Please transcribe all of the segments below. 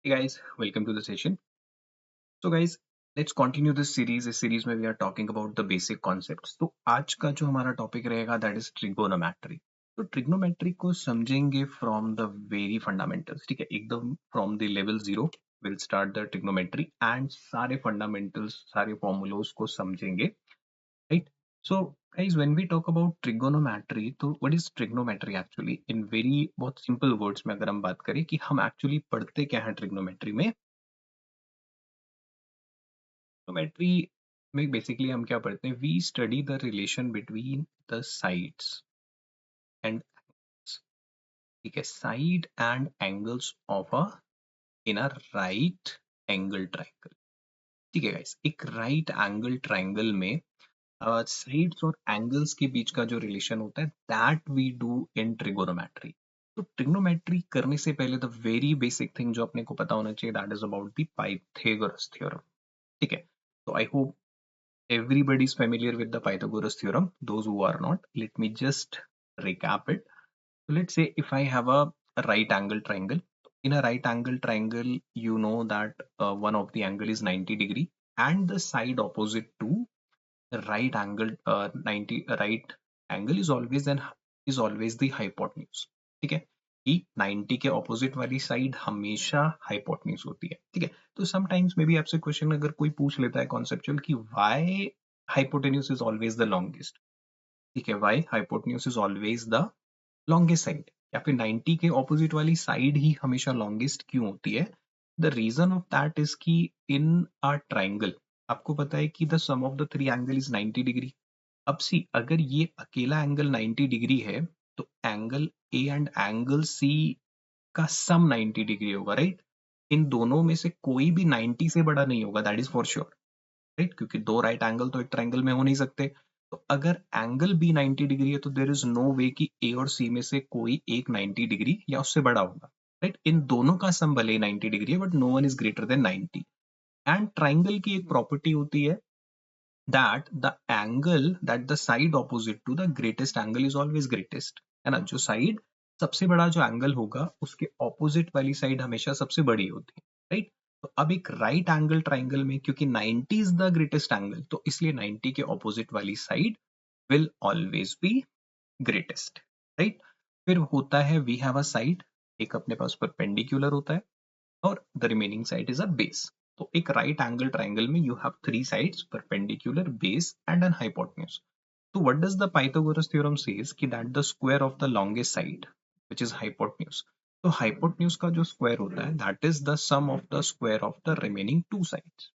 Hey guys, welcome to the session. So guys, let's continue this series. इस series में we are talking about the basic concepts. तो आज का जो हमारा topic रहेगा that is trigonometry. तो trigonometry को समझेंगे from the very fundamentals. ठीक है, एकदम from the level zero we'll start the trigonometry and सारे fundamentals, सारे formulas को समझेंगे, right? So guys, when we talk about trigonometry, तो what is trigonometry actually? In very बहुत simple words में अगर हम बात करें कि हम actually पढ़ते क्या है trigonometry में, ट्रिग्नोमेट्री में बेसिकली हम क्या पढ़ते हैं, we study the relation between the sides and, ठीक है, side and angles of a in a right angle triangle. ठीक है गाइस, एक राइट एंगल ट्रायंगल में साइड्स और एंगल्स के बीच का जो रिलेशन होता है that we do in trigonometry. तो ट्रिग्नोमेट्री करने से पहले द वेरी बेसिक थिंग जो अपने को पता होना चाहिए that is about the Pythagoras theorem. ठीक है, तो I hope everybody is familiar with the Pythagoras theorem. Those who are not, let me just recap it. So let's say if I have a right angle triangle. In a right angle triangle, you know that one of the angle is 90 degree and the side opposite to the right angle 90 right angle is always the hypotenuse. ठीक है, कि 90 के opposite वाली side हमेशा hypotenuse होती है। ठीक है, तो समटाइम्स मे बी आपसे क्वेश्चन अगर कोई पूछ लेता है कॉन्सेप्चुअल कि why hypotenuse is always the longest. ठीक है, why hypotenuse is always the longest side, या फिर 90 के ऑपोजिट वाली साइड ही हमेशा लॉन्गेस्ट क्यों होती है? The reason of that is कि इन अ ट्राइंगल आपको पता है कि the sum of the three angle is 90 degree. अब सी अगर ये अकेला एंगल 90 डिग्री है तो angle A and angle C का सम 90 डिग्री होगा, राइट? इन दोनों में से कोई भी 90 से बड़ा नहीं होगा, that is for sure, right? क्योंकि दो राइट एंगल तो एक ट्रायंगल में हो नहीं सकते। तो अगर एंगल बी 90 डिग्री है तो देर इज नो वे कि ए और सी में से कोई एक 90 डिग्री या उससे बड़ा होगा, राइट? इन दोनों का सम भले ही 90 डिग्री है but no one is greater than 90। And triangle की एक प्रॉपर्टी होती है that the angle that the side opposite to the greatest angle is always greatest, है ना? जो साइड सबसे बड़ा जो एंगल होगा उसके ऑपोजिट वाली साइड हमेशा सबसे बड़ी होती है, राइट? तो अब एक राइट एंगल ट्राइंगल में क्योंकि 90 इज द ग्रेटेस्ट एंगल तो इसलिए 90 के ऑपोजिट वाली side will always be greatest, right? फिर होता है वी हैव अ साइड, एक अपने पास परपेंडिकुलर होता है और the remaining side is a base. तो एक राइट एंगल ट्राइंगल में you have three sides, perpendicular, base and an hypotenuse. तो what does the Pythagoras theorem says कि that the square of the longest side which is hypotenuse, तो hypotenuse का जो square होता है that is the sum of the square of the remaining two sides.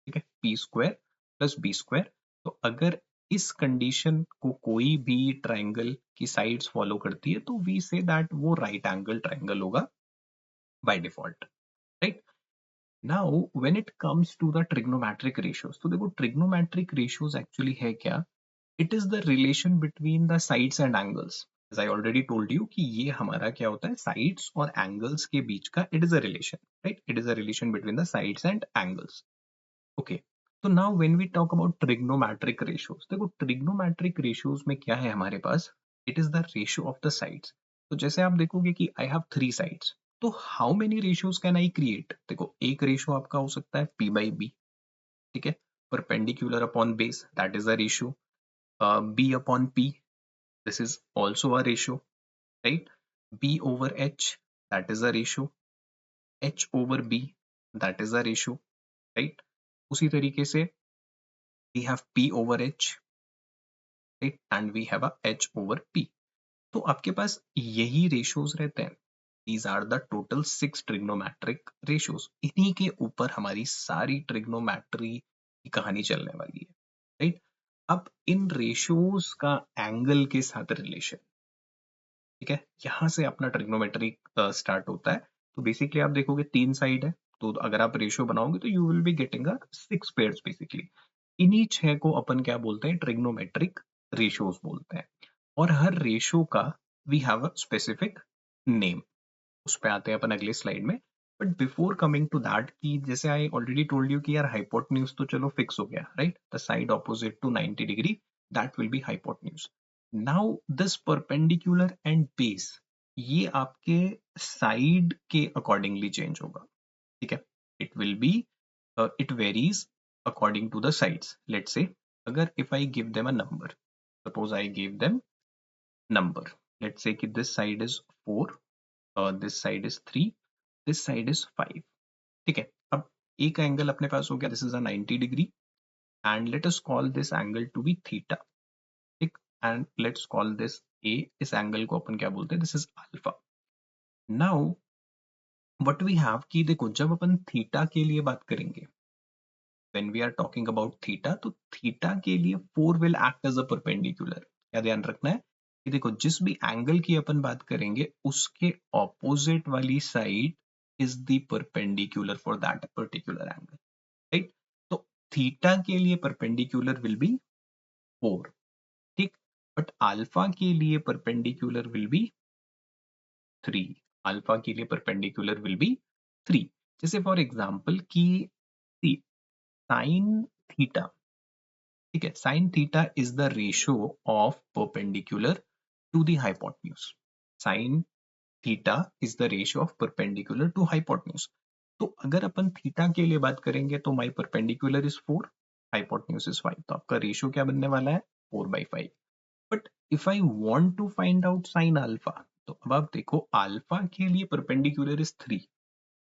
ठीक है, P square plus B square. तो अगर इस कंडीशन को कोई भी ट्राइंगल की साइड्स फॉलो करती है तो वी से दैट वो राइट एंगल ट्राइंगल होगा by default, right? Now when it comes to the trigonometric ratios, तो देखो ट्रिग्नोमेट्रिक रेशियोज एक्चुअली है क्या? It is the relation between the sides and angles. As I already told you कि ये हमारा क्या होता है, साइड्स और एंगल्स के बीच का it is a relation, right? It is a relation between the sides and angles. Okay, तो now when we talk about trigonometric ratios, देखो ट्रिग्नोमेट्रिक रेशियोज में क्या है हमारे पास, it is the ratio of the sides. तो जैसे आप देखोगे कि आई हैव थ्री साइड्स, तो how many ratios can I create? देखो एक रेशियो आपका हो सकता है पी बाई बी, ठीक है, perpendicular upon base that is a ratio, B upon P this is also a ratio, right? B over H that is a ratio, H over B that is a ratio, right? उसी तरीके से we have P over H, right? And we have a H over P. तो आपके पास यही ratios रहते हैं। These are the total 6 trigonometric ratios. इन्हीं के ऊपर हमारी सारी ट्रिग्नोमेट्री की कहानी चलने वाली है, राइट? अब इन रेशियोज का एंगल के साथ रिलेशन, ठीक है, यहाँ से अपना ट्रिग्नोमेट्री स्टार्ट होता है। तो बेसिकली आप देखोगे तीन साइड है, तो अगर आप रेशियो बनाओगे तो you will be getting a 6 pairs basically. इन्हीं छह को अपन क्या बोलते हैं, ट्रिग्नोमेट्रिक रेशियोज बोलते हैं। और हर रेशियो का we have a specific name, उस पे आते हैं अपन अगले स्लाइड में। But before coming to that कि जैसे आई ऑलरेडी टोल्ड यू कि यार हाइपोटेन्यूज तो चलो फिक्स हो गया, right? The side opposite to 90 degree that will be hypotenuse. Now this perpendicular and base ये आपके साइड के अकॉर्डिंगली चेंज होगा। ठीक है, it will be it varies according to the sides. Let's say अगर if I give them a number, suppose I give them number, let's say कि this side is 4, this side is 3, this side is 5. ठीक है, अब एक angle अपने पास हो गया, this is a 90 degree, and let us call this angle to be theta. ठीक, and let's call this A, इस एंगल को अपन क्या बोलते हैं, this is alpha. Now what we have कि देखो जब अपन थीटा के लिए बात करेंगे, when we are talking about theta, तो थीटा के लिए 4 will act as a perpendicular. क्या ध्यान रखना है कि देखो जिस भी एंगल की अपन बात करेंगे उसके ऑपोजिट वाली side is the perpendicular for that particular angle, right. तो थीटा के लिए परपेंडिकुलर विल बी 4. ठीक, बट अल्फा के लिए परपेंडिकुलर विल बी 3. अल्फा के लिए परपेंडिकुलर विल बी 3. जैसे फॉर एग्जांपल कि साइन थीटा, ठीक है, sine theta is the ratio of perpendicular to the hypotenuse. Sine theta is the ratio of perpendicular to hypotenuse. तो अगर अपन थीटा के लिए बात करेंगे तो my perpendicular is 4, hypotenuse is 5, तो आपका रेशियो क्या बनने वाला है, 4/5. But if I want to find out sine alpha, तो अब आप देखो अल्फा के लिए परपेंडिकुलर इज 3.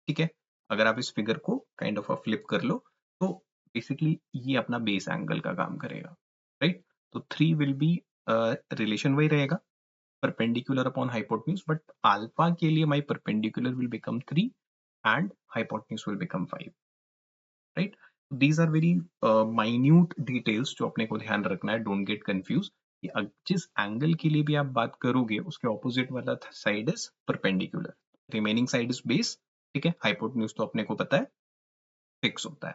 ठीक है, अगर आप इस फिगर को काइंड ऑफ फ्लिप कर लो तो बेसिकली ये अपना बेस एंगल का काम करेगा, राइट. तो 3 विल बी, रिलेशन वही रहेगा, perpendicular upon hypotenuse, but alpha के लिए my perpendicular will become 3 and hypotenuse will become 5, right. These are very minute details जो अपने को ध्यान रखना है, डोंट गेट कंफ्यूज. जिस एंगल के लिए भी आप बात करोगे उसके ऑपोजिट वाला side is perpendicular, remaining side is base. ठीक है, हाइपोटेन्यूज तो अपने को पता है फिक्स होता है,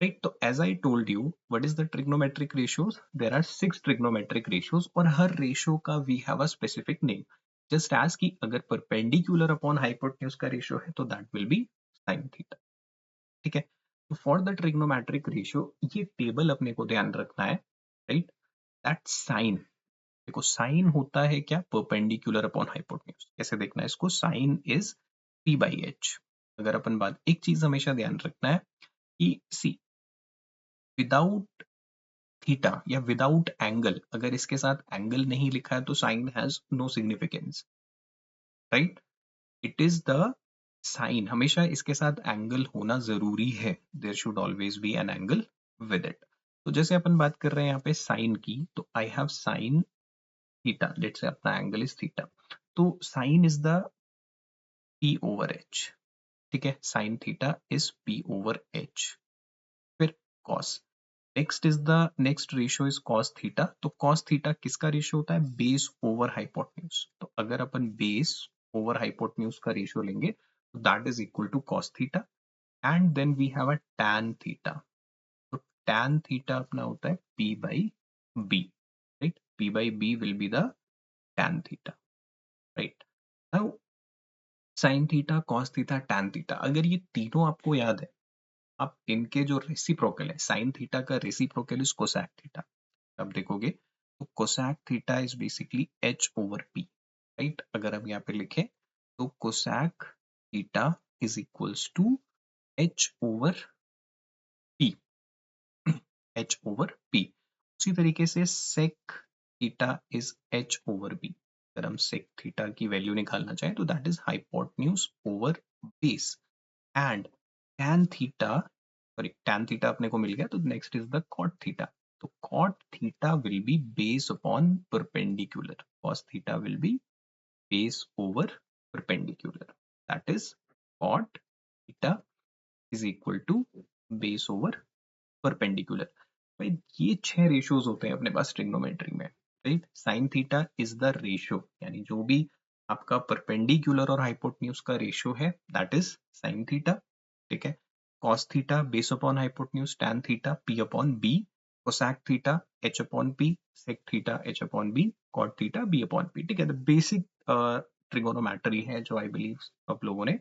राइट. तो as I told you what is the trigonometric ratios, there are 6 trigonometric ratios और हर रेशियो का we have a specific name. Just as कि अगर परपेंडिकुलर अपॉन हाइपोटेन्यूज का रेशियो है तो that will be sine theta. ठीक है, तो फॉर द ट्रिग्नोमेट्रिक रेशियो ये टेबल अपने को ध्यान रखना है, राइट. दैट साइन, देखो साइन होता है क्या, परपेंडिकुलर अपॉन हाइपोटेन्यूज. कैसे देखना है इसको, साइन इज p/h. अगर अपन बात, एक चीज हमेशा ध्यान रखना है कि सी विदाउट थीटा या विदाउट एंगल, अगर इसके साथ एंगल नहीं लिखा है तो sine has no significance, right. It is the sine, हमेशा इसके साथ एंगल होना जरूरी है, there should always be an angle with it. तो जैसे अपन बात कर रहे हैं यहाँ पे साइन की, तो I have sine theta, let's say अपना एंगल इज थीटा, तो साइन इज द p/h. ठीक है, साइन थीटा इज p/h. फिर cos, next is the next ratio is cos theta. तो cos थीटा किसका रेशियो होता है, बेस ओवर हाइपोटेन्यूज. तो अगर अपन बेस ओवर हाइपोटेन्यूज का रेशियो लेंगे तो that is equal to cos theta. And then we have a tan theta. तो tan थीटा अपना होता है p/b, right. p/b will be the tan theta, right. Now sin theta, cos theta, tan theta, अगर ये तीनों आपको याद है, आप इनके जो रेसिप्रोकल है, साइन थीटा का रेसिप्रोकल इज कोसैक थीटा. आप देखोगे तो cosec theta is basically h/p, right. अगर हम यहाँ पे लिखें तो cosec theta is equals to h/p, h/p. उसी तरीके से sec थीटा इज h/b. अगर हम sec थीटा की वैल्यू निकालना चाहें तो that is hypotenuse over base. And tan theta, sorry tan theta अपने को मिल गया, तो next is the cot theta. तो cot theta will be base upon perpendicular, cos theta will be base over perpendicular, that is cot theta is equal to base over perpendicular. भाई ये 6 ratios होते हैं अपने पास ट्रिग्नोमेट्री में, right. Sine theta is the ratio, यानी जो भी आपका परपेंडिकुलर और हाइपोटेन्यूज का रेशियो है दैट इज साइन थीटा. ठीक है, cos theta base upon hypotenuse, tan theta p/b, cosec theta h/p, sec theta h/b, cot theta b/p. ठीक है, द बेसिक ट्रिगोनोमेट्री है जो आई बिलीव आप लोगों ने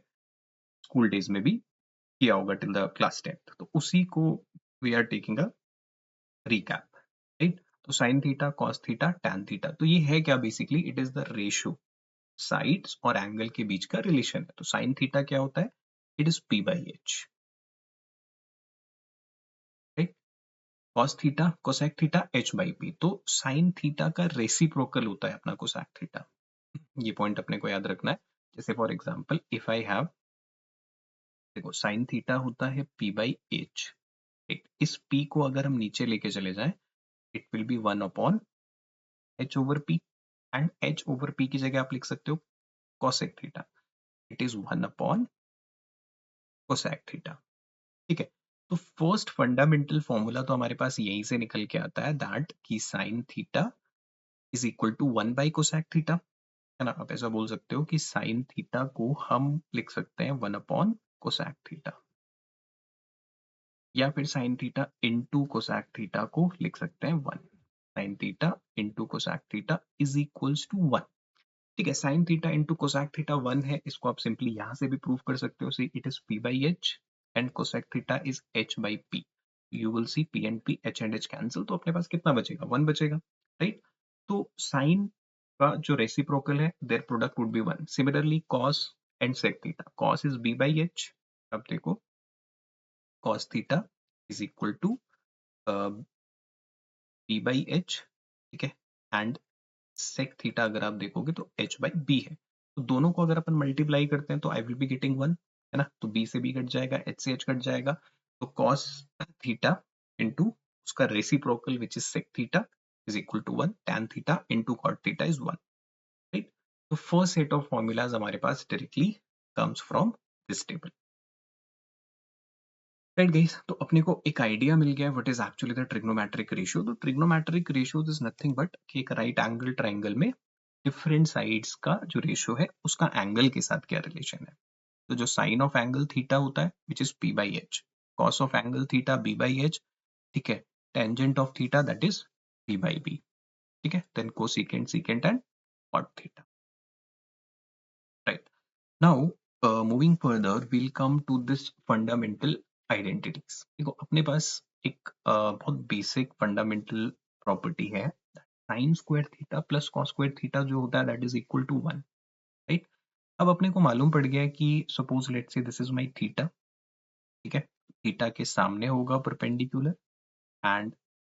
स्कूल डेज में भी किया होगा टिल द क्लास 10th. तो उसी को we are taking a recap, right. तो sine theta, cos theta, tan theta, तो ये है क्या, basically it is the ratio, sides और एंगल के बीच का रिलेशन है. तो साइन थीटा क्या होता है, it is p by h, right? cos theta cosec theta h by p, तो sin थीटा का रेसिप्रोकल होता है अपना cosec थीटा। ये पॉइंट अपने को याद रखना है। जैसे for example if I have, देखो sin थीटा होता है p by h, ठीक, इस p को अगर हम नीचे लेके चले जाएं, it will be 1 upon h over p, and h over p की जगह आप लिख सकते हो cosec theta, it is 1 upon cosec theta, ठीक है। तो फर्स्ट फंडामेंटल फॉर्मूला तो हमारे पास यहीं से निकल के आता है, दैट की sin theta is equal to 1 by cosec theta, है ना। आप ऐसा बोल सकते हो कि sin थीटा को हम लिख सकते हैं 1 अपॉन cosec थीटा, या फिर sin theta into cosec theta को लिख सकते हैं 1, sin theta into cosec theta is equals to 1, ठीक है। sin theta into cosec theta 1 है, इसको आप सिंपली यहां से भी प्रूव कर सकते हो, see it is p by h and cosec theta is h by p, you will see p and p, h and h cancel, तो अपने पास कितना बचेगा, 1 बचेगा, राइट। तो sin का जो रेसिप्रोकल है their product would be 1। Similarly cos and sec theta, cos is b by h, अब देखो cos theta is equal to b by h, ठीक है, एंड sec थीटा अगर आप देखोगे तो h by b है, तो दोनों को अगर अपन मल्टीप्लाई करते हैं तो आई विल बी गेटिंग 1, है ना। तो b से b कट जाएगा, h से h कट जाएगा, तो cos थीटा इंटू उसका reciprocal which is sec theta is equal to 1, tan theta into cot theta is 1, right. तो फर्स्ट सेट ऑफ फॉर्मूलाज हमारे पास directly comes from this table, right guys. तो अपने को एक आइडिया मिल गया what is actually the trigonometric ratio. तो trigonometric ratio is nothing but कि एक राइट एंगल ट्रायंगल में डिफरेंट साइड्स का जो रेशियो है उसका एंगल के साथ क्या रिलेशन है। तो जो साइन ऑफ एंगल थीटा होता है which is p by H, cos of angle theta b by H, ठीक है, tangent of theta that is p by b, ठीक है, then cosecant secant and cot theta, right. Now moving further will come to this fundamental identities. देखो अपने पास एक बहुत basic fundamental property है, sine square theta plus cos square theta जो होता है that is equal to 1, right. अब अपने को मालूम पड़ गया है कि suppose let's say this is my theta, ठीक है, थीटा के सामने होगा परपेंडिकुलर, एंड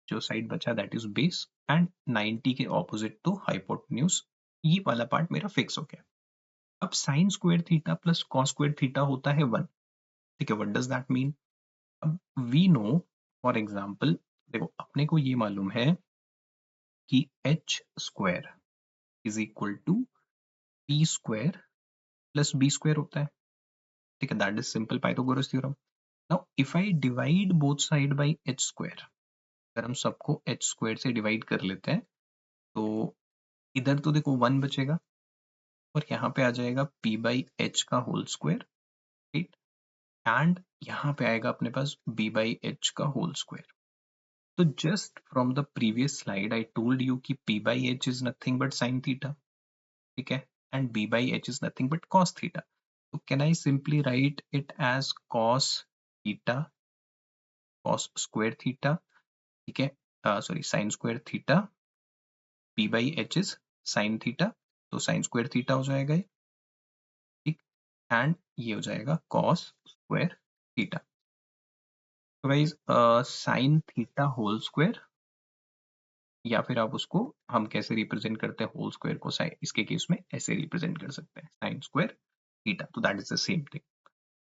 जो साइड बचा दैट इज बेस, एंड 90 के ऑपोजिट तो हाइपोटेन्यूज, ये वाला पार्ट मेरा फिक्स हो गया। अब sine square theta plus cos square theta होता है 1, ठीक है, व्हाट डज दैट मीन। अब वी नो फॉर एग्जांपल, देखो अपने को ये मालूम है कि H square is equal to P square plus B square होता है, ठीक है, that is simple Pythagoras theorem. Now if I divide both side by H square, अगर हम सबको एच स्क्वायर से डिवाइड कर लेते हैं तो इधर तो देखो 1 बचेगा, और यहाँ पे आ जाएगा p बाई एच का होल स्क्वायर, राइट, एंड यहाँ पे आएगा अपने पास b बाई एच का होल स्क्वायर। तो just from the previous slide I told you कि p by H is nothing but sine theta, ठीक है, and b by H is nothing but cos theta. तो can I simply write it as cos theta cos square theta, ठीक है, sorry sine square theta, p by H is sine theta, तो sine square theta हो जाएगा ये, ठीक, and ये हो जाएगा कॉस स्क्वायर थीटा। तो guys sine theta whole square, या फिर आप उसको हम कैसे रिप्रेजेंट करते हैं होल स्क्वायर को, साइन इसके केस में ऐसे रिप्रेजेंट कर सकते हैं साइन स्क्वायर थीटा, तो that is the same thing.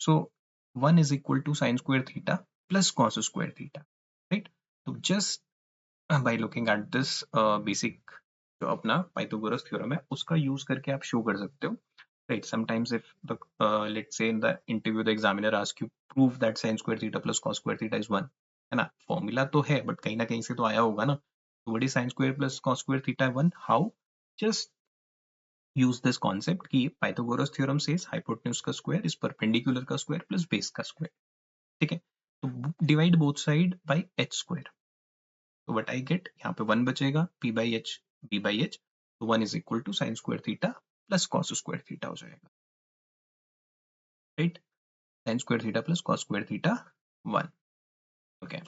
So 1 is equal to sin square theta plus cos square theta, right? तो just by looking at this basic जो अपना पाइथागोरस थ्योरम है उसका यूज करके आप शो कर सकते हो, right? Sometimes if the let's say in the interview the examiner asks you prove that sin square theta plus cos square theta is 1, है ना, फॉर्मूला तो है बट कहीं ना कहीं से तो आया होगा ना, तो what is sin square plus cos square theta 1, how, just use this concept कि पाइथागोरस थ्योरम says hypotenuse का स्क्वायर is perpendicular का स्क्वायर प्लस बेस का स्क्वायर, ठीक है। तो divide both side by H square, तो व्हाट आई गेट, यहाँ पे 1 बचेगा, p by H b by H, तो 1 is equal to sine square theta plus cos square theta हो जाएगा, right, sine square theta plus cos square theta 1, okay.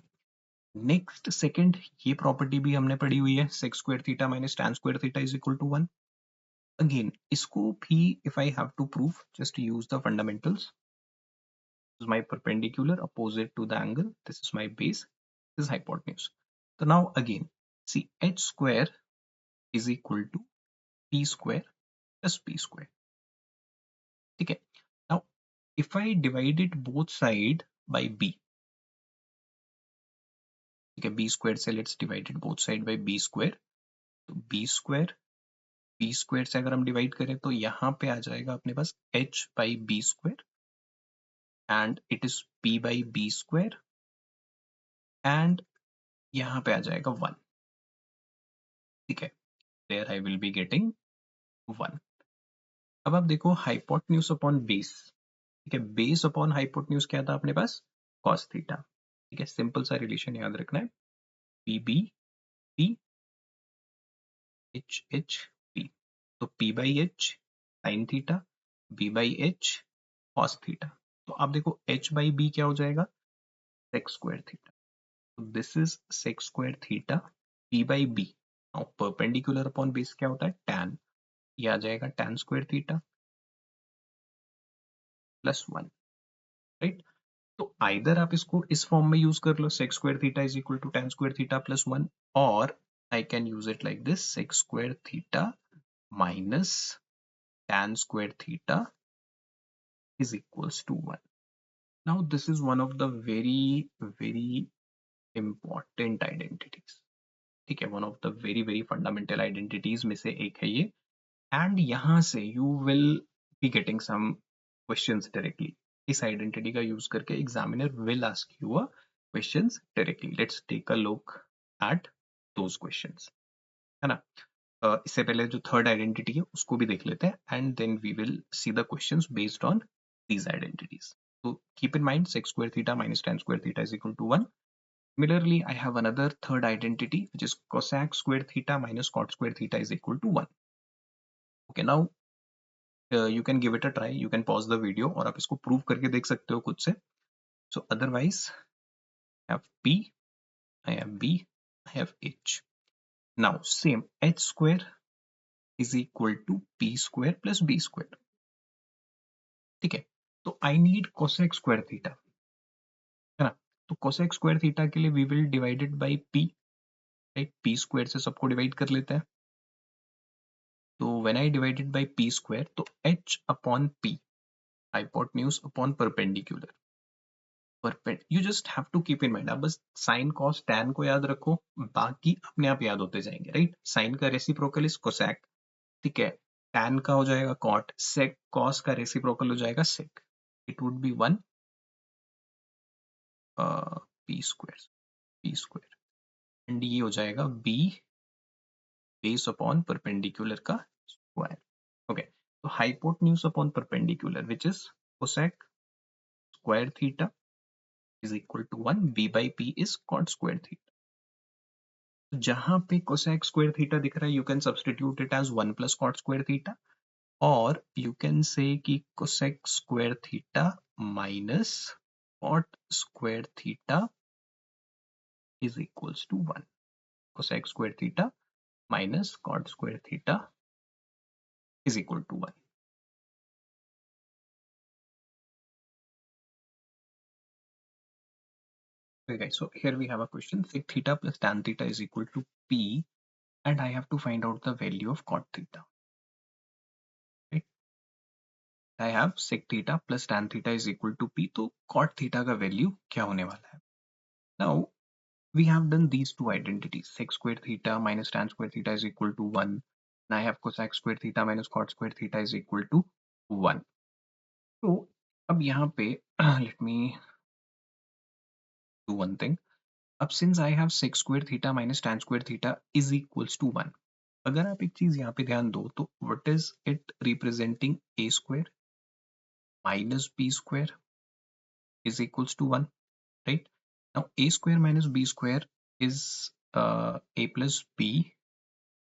Next second ये property भी हमने पढ़ी हुई है, sec square theta minus tan square theta is equal to 1। Again इसको भी if I have to prove just use the fundamentals, is my perpendicular opposite to the angle. This is my base. This is hypotenuse. So now again, see h square is equal to p square plus p square. Okay. Now, if I divide it both side by b, okay, b square से let's divide it both side by b square. तो b square से अगर हम divide करें तो यहाँ पे आ जाएगा अपने पास h by b square and it is p by b square and यहाँ पे आ जाएगा 1. ठीक है, there I will be getting 1. अब आप देखो हाइपोटेन्यूज अपॉन बेस. ठीक है, बेस अपॉन हाइपोटेन्यूज क्या था अपने पास? cos theta. ठीक है, सिंपल सा रिलेशन याद रखना है. P B P H H P. तो P by H sine theta, B by H cos theta. तो आप देखो h बाई बी क्या हो जाएगा? sec square theta. तो this is sec square theta p by B. Now perpendicular upon base क्या होता है? tan. ये आ जाएगा tan square theta plus 1. Right. तो आइदर आप इसको इस फॉर्म में यूज कर लो, sec square theta is equal to tan square theta plus 1, और I can use it like this, sec square theta minus tan square theta is equals to 1. Now this is one of the very important identities. ठीक है, one of the very fundamental identities में से एक है ये, and यहाँ से you will be getting some questions directly. इस identity का use करके examiner will ask you a questions directly. Let's take a look at those questions. है ना. इससे पहले जो थर्ड आइडेंटिटी है उसको भी देख लेते हैं and then we will see the questions based on these identities. So keep in mind sec square theta minus tan square theta is equal to 1. Similarly, I have another third identity which is cosec square theta minus cot square theta is equal to 1. Okay, now you can give it a try. You can pause the video और आप इसको prove करके देख सकते हो खुद से. So otherwise, I have P, I have B, I have H. Now same H square is equal to p square plus b square. ठीक है, तो I need cosec square theta, है ना. तो cosec स्क्वायर थीटा के लिए we will divided by p. Right, p square से सबको डिवाइड कर लेते हैं. तो when I divided by p square, तो h upon p, hypotenuse upon perpendicular. You just have to keep in mind, आप बस साइन कॉस टैन को याद रखो, बाकी अपने आप याद होते जाएंगे. राइट, साइन का रेसिप्रोकल इज कोसेक. ठीक है, tan का हो जाएगा cot, sec cos का रेसिप्रोकल हो जाएगा sec. It would be 1 p square and ये हो जाएगा b बेस अपॉन परपेंडिकुलर का स्क्वायर. ओके, तो hypotenuse upon perpendicular which is cosec square theta is equal to 1, b by p is cot square theta. जहां पे cosec square theta दिख रहा है, you can substitute it as 1 plus cot square theta, और you can say कि cosec square theta minus cot square theta is equals to 1. Cosec square theta minus cot square theta is equal to 1. Okay guys, so here we have a question. Sec theta plus tan theta is equal to p and I have to find out the value of cot theta. Right? I have sec theta plus tan theta is equal to p, तो cot theta का value क्या होने वाला है? Now we have done these two identities, sec square theta minus tan square theta is equal to 1, and I have cosec square theta minus cot square theta is equal to 1. So अब यहाँ पे let me do one thing. अब since I have sec square theta minus tan square theta is equals to 1, अगर आप एक चीज यहाँ पे ध्यान दो तो what is it representing? a square minus b square is equals to 1, right? Now a square minus b square is a plus b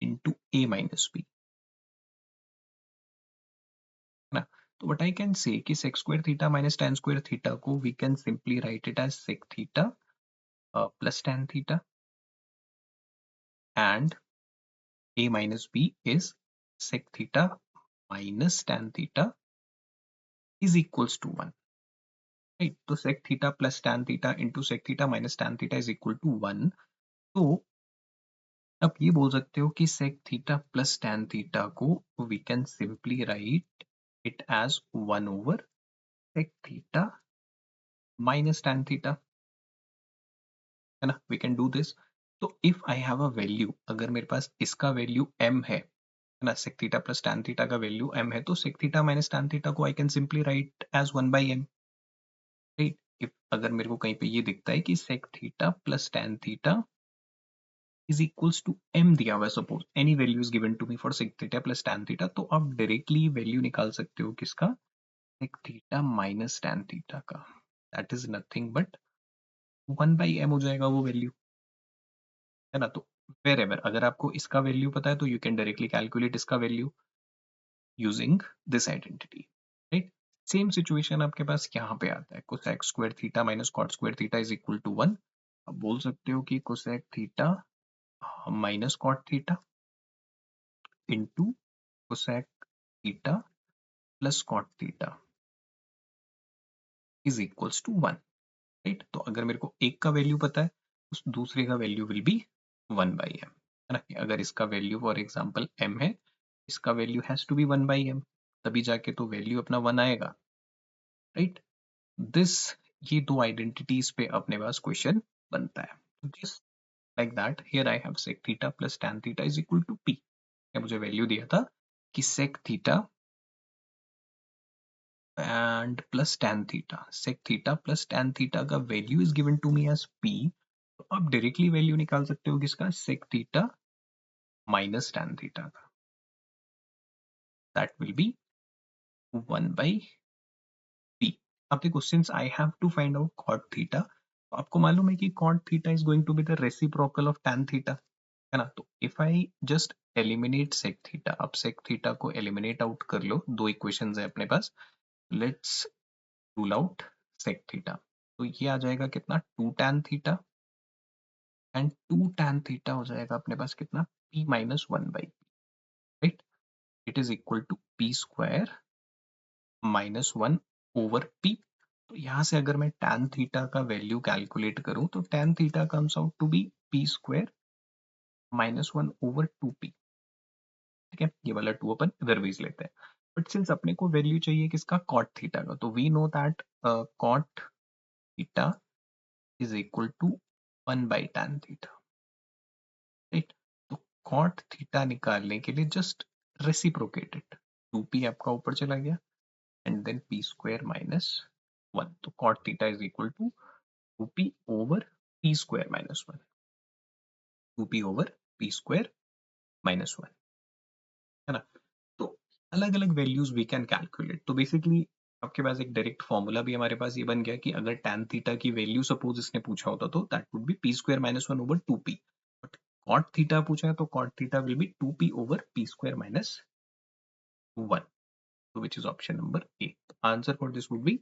into a minus b. ना, तो what I can say कि sec square theta minus tan square theta को we can simply write it as sec theta plus tan theta, and a minus b is sec theta minus tan theta is equals to 1. Right? तो sec theta plus tan theta into sec theta minus tan theta is equal to 1। तो आप ये बोल सकते हो कि sec theta plus tan theta को we can simply write it as 1 over sec theta minus tan theta, है ना? We can do this. तो if I have a value, अगर मेरे पास इसका वैल्यू m है ना, sec theta plus tan theta का वैल्यू m है, तो sec theta minus tan theta को I can simply write as 1 by m, right? If अगर मेरे को कहीं पे ये दिखता है कि sec theta plus tan theta is equals to m दिया हुआ है, suppose any value is given to me for sec theta plus tan theta, तो आप डायरेक्टली वैल्यू निकाल सकते हो किसका, sec theta minus tan theta का। That is nothing but 1 by m हो जाएगा वो वैल्यू, है ना? तो वेर एवर अगर आपको इसका वैल्यू पता है तो यू कैन डायरेक्टली कैलकुलेट इसका value using this identity, right? Same situation आपके पास यहाँ पे आता है, cosec square theta minus cot square theta is equal to 1। आप बोल सकते हो कि cosec theta minus cot theta into cosec theta plus cot theta is equals to 1, right? तो अगर मेरे को एक का वैल्यू पता है, उस दूसरे का value will be 1 by M, है ना? कि अगर इसका वैल्यू फॉर एग्जांपल m है, इसका value has to be 1 by M, तभी जाके तो वैल्यू अपना 1 आएगा, राइट? दिस, ये दो आइडेंटिटीज पे अपने पास क्वेश्चन बनता है। Just like that here I have sec theta plus tan theta is equal to p। मुझे वैल्यू दिया था कि sec theta and plus tan theta, sec theta plus tan theta का value is given to me as p। तो आप directly value निकाल सकते हो किसका, sec theta minus tan theta का, that will be 1 by p। अब देखो, since I have to find out cot theta, तो आपको मालूम है कि cot theta is going to be the reciprocal of tan theta, है ना? तो if I just eliminate sec theta, अब sec theta को eliminate out कर लो, दो इक्वेशंस है अपने पास, let's rule out sec theta। तो ये आ जाएगा कितना, 2 tan theta and 2 tan theta हो जाएगा अपने पास कितना, p minus 1 by, right? It is equal to p square minus 1 over p। तो यहाँ से अगर मैं tan थीटा का वैल्यू कैलकुलेट करूं तो tan theta comes out to be p square minus 1 over 2p, ठीक है? ये वाला 2 अपन इधर भेज लेते हैं। बट सिंस अपने को वैल्यू चाहिए किसका, cot थीटा का, तो we know that cot theta is equal to 1 by tan theta, right? तो कॉट थीटा निकालने के लिए जस्ट रेसिप्रोकेट इट, 2p आपका ऊपर चला गया and then p square minus 1, तो cot theta is equal to 2p over p square minus 1, 2p over p square minus 1, है ना? तो अलग अलग वैल्यूज वी कैन कैलकुलेट। तो बेसिकली आपके पास एक डायरेक्ट फॉर्मूला भी हमारे पास ये बन गया कि अगर tan थीटा की वैल्यू सपोज इसने पूछा होता तो that would be p square minus 1 over 2p, but cot theta पूछा है तो cot theta will B 2p over p square minus 1, so which is option number A। Answer for this would be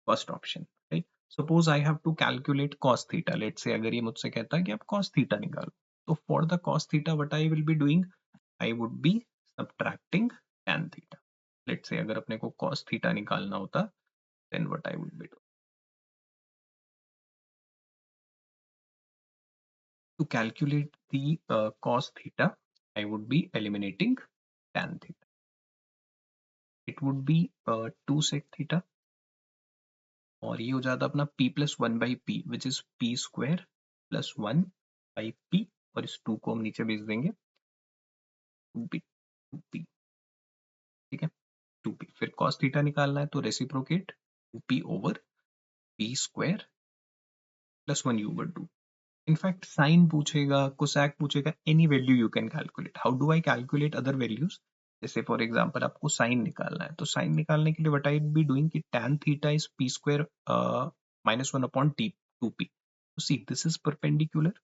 first option, right? Suppose I have to calculate cos theta, let's say अगर ये मुझसे कहता है कि आप cos theta निकालो, तो for the cos theta what I will be doing, I would be subtracting tan theta। let's say अगर अपने को cos theta निकालना होता then what I would be doing, to calculate the cos theta I would be eliminating tan theta, it would be 2 sec theta, और ये हो जाता अपना p plus 1 by P which is p square plus 1 by P, और इस 2 को हम नीचे भेज देंगे, 2p, ठीक है? 2p, फिर cos थीटा निकालना है तो reciprocate 2p over p square plus 1 over 2। In fact sine पूछेगा, कोसैक पूछेगा, any value you can calculate. How do I calculate other values, जैसे फॉर एग्जांपल आपको साइन निकालना है, तो साइन निकालने के लिए व्हाट आई बी डूइंग कि tan theta is p square minus 1 upon t 2p। तो see this is perpendicular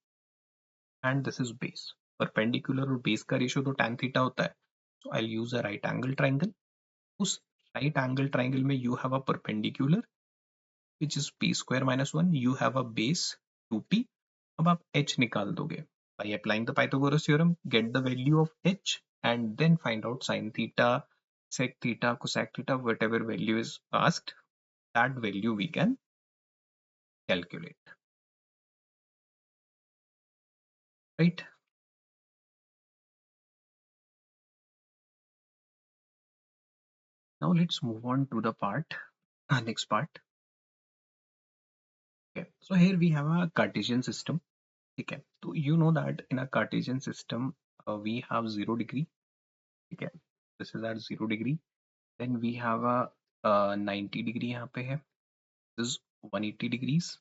and this is base, perpendicular और बेस का रेशियो तो tan थीटा होता है, so I use a right angle triangle. उस right angle triangle में you have a perpendicular which is p square minus 1, you have a base 2p। अब आप h निकाल दोगे by applying the Pythagoras theorem, get the value of h and then find out sin theta, sec theta, cosec theta, whatever value is asked, that value we can calculate, right? Now let's move on to the next part. Okay, so here we have a Cartesian system. Okay, so you know that in a Cartesian system, we have 0 degree. Okay, this is our 0 degree. Then we have a 90 degree यहाँ पे है. This is 180 degrees.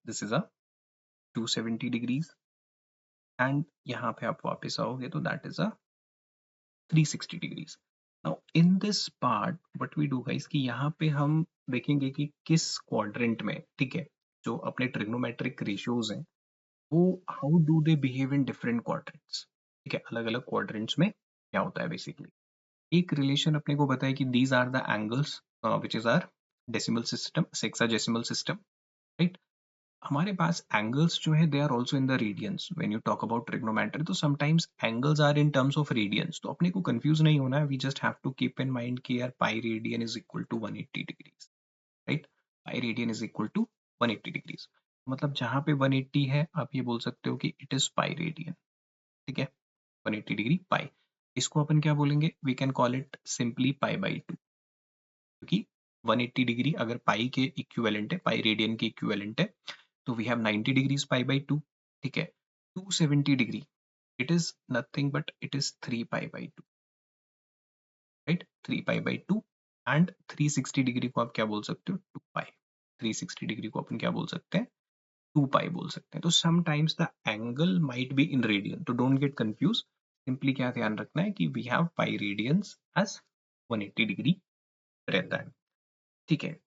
This is a 270 degrees. And यहाँ पे आप वापस आओगे तो that is a 360 degrees. Now in this part what we do guys कि यहाँ पे हम देखेंगे कि किस quadrant में, ठीक है, जो अपने trigonometric ratios हैं वो how do they behave in different quadrants, ठीक है, अलग अलग quadrants में क्या होता है basically. एक relation अपने को पता है कि these are the angles which is our decimal system, sexagesimal system, right? हमारे पास एंगल्स जो है they are also in the radians. When you talk about trigonometry तो sometimes angles are in terms of radians. तो अपने को confuse नहीं होना है. We just have to keep in mind कि यार pi radian is equal to 180 degrees, right? Pi radian is equal to 180 degrees. मतलब जहां पे 180 है आप ये बोल सकते हो कि इट इज पाई रेडियन, ठीक है, 180 डिग्री पाई. इसको अपन क्या बोलेंगे? We can call it simply pi by 2, क्योंकि 180 डिग्री अगर पाई के इक्विवेलेंट है, पाई रेडियन के इक्विवेलेंट है, तो we have 90 degrees pi by 2, ठीक है. 270 degree it is nothing but it is 3 pi by 2, right? 3 pi by 2. And 360 degree को आप क्या बोल सकते हो? 2 pi. 360 डिग्री को अपन क्या बोल सकते हैं? 2 pi बोल सकते हैं. तो sometimes the angle might be in radian, तो डोंट गेट कंफ्यूज. सिंपली क्या ध्यान रखना है कि we have pi radians as 180 degree रहता है, ठीक है.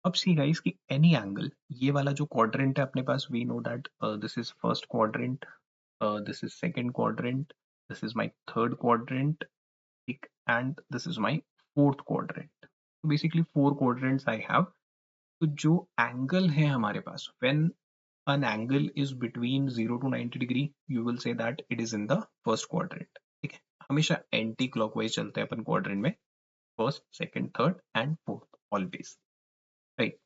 अब सी गाइस कि एनी एंगल, ये वाला जो क्वाड्रेंट है अपने पास, we know that this is first quadrant, this is second quadrant, this is my third quadrant, and this is my fourth quadrant. So basically 4 quadrants I have. तो जो angle है हमारे पास, when an angle is between 0 to 90 degree, you will say that it is in the first quadrant. ठीक है, हमेशा anti clockwise चलते हैं अपन क्वाड्रेंट में, first, second, third and fourth always, right?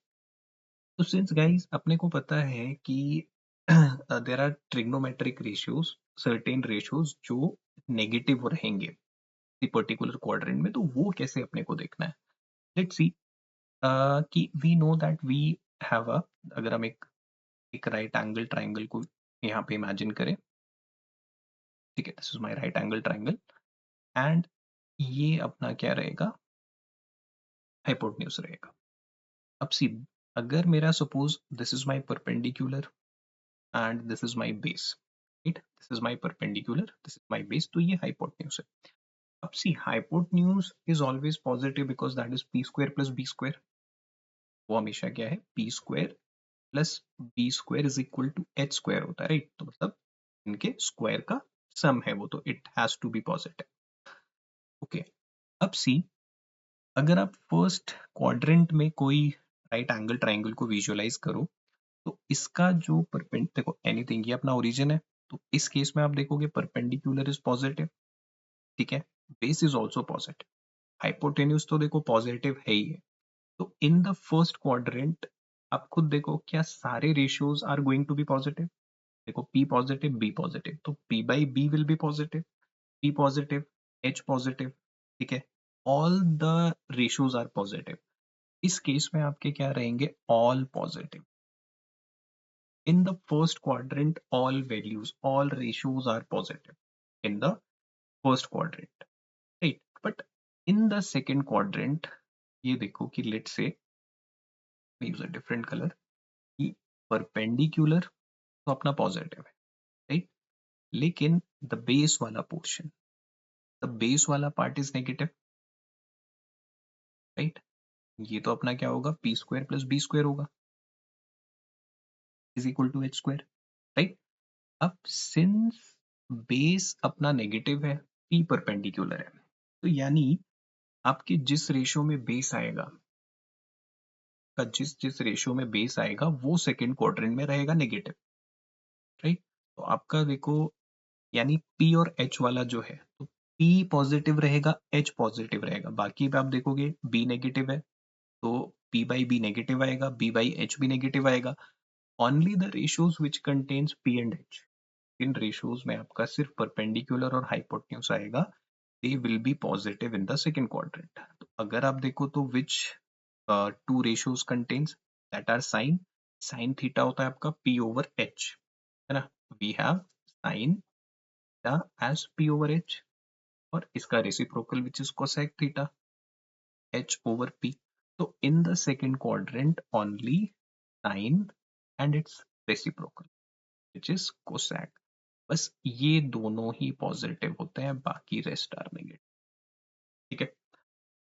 तो सिंस गाइस अपने को पता है कि there are trigonometric ratios, certain ratios जो नेगेटिव रहेंगे पर्टिकुलर क्वाड्रेंट में, तो वो कैसे अपने को देखना है. लेट्स सी कि we know that we have a, अगर हम एक राइट एंगल ट्राइंगल को यहाँ पे इमेजिन करें, ठीक है, this is my right angle triangle and ये अपना क्या रहेगा? हाइपोटेन्यूज रहेगा. अब सी, अगर मेरा suppose this is my perpendicular and this is my base, right? This is my perpendicular, this is my base, तो ये hypotenuse है. अब see, hypotenuse is always positive because that is p square plus b square. वो हमेशा क्या है? p square plus b square is equal to h square होता है, right? तो मतलब इनके स्क्वायर का सम है वो, तो it has to be positive. Okay. अब see, अगर आप फर्स्ट क्वाड्रेंट में कोई राइट एंगल ट्राइंगल को विजुअलाइज करो, तो इसका जो देखो एनीथिंग, ये अपना ओरिजिन है, तो इस केस में आप देखोगे परपेंडिकुलर इज पॉजिटिव, ठीक है, base is also positive, hypotenuse तो देखो पॉजिटिव है ही है. तो इन द फर्स्ट क्वाड्रेंट आप खुद देखो क्या सारे ratios are going to be positive. देखो p पॉजिटिव, b पॉजिटिव, तो p by b will be positive, p positive, h positive, ठीक है, all the ratios are positive. इस केस में आपके क्या रहेंगे? All positive. In the first quadrant, all values, all ratios are positive in the first quadrant, right? But in the second quadrant, ये देखो कि let's say we use a different color, कि perpendicular तो अपना positive है, right? लेकिन the base वाला portion, the base वाला part is negative, right? ये तो अपना क्या होगा? p square plus b square होगा, is equal to h square, right? अब सिंस बेस अपना नेगेटिव है, p परपेंडिकुलर है, तो यानी आपके जिस रेशियो में बेस आएगा, का जिस जिस रेशियो में बेस आएगा वो सेकंड क्वाड्रेंट में रहेगा नेगेटिव, राइट? तो आपका देखो, यानी p और h वाला जो है, तो p पॉजिटिव रहेगा, h पॉजिटिव रहेगा. बाकी पे आप देखोगे b नेगेटिव है, तो P by B नेगेटिव आएगा, B by H भी नेगेटिव आएगा. Only the ratios which contains P and H, in ratios में आपका सिर्फ perpendicular और hypotenuse आएगा, they will be positive in the second quadrant. तो अगर आप देखो तो which two ratios contains that are sin theta होता है आपका P over H, है ना. We have sin theta as P over H और इसका reciprocal which is cosec theta H over P. So in the second quadrant only sin and its reciprocal which is cosec, बस ये दोनों ही positive होते हैं, बाकी रेस्ट आर नेगेटिव. ठीक है.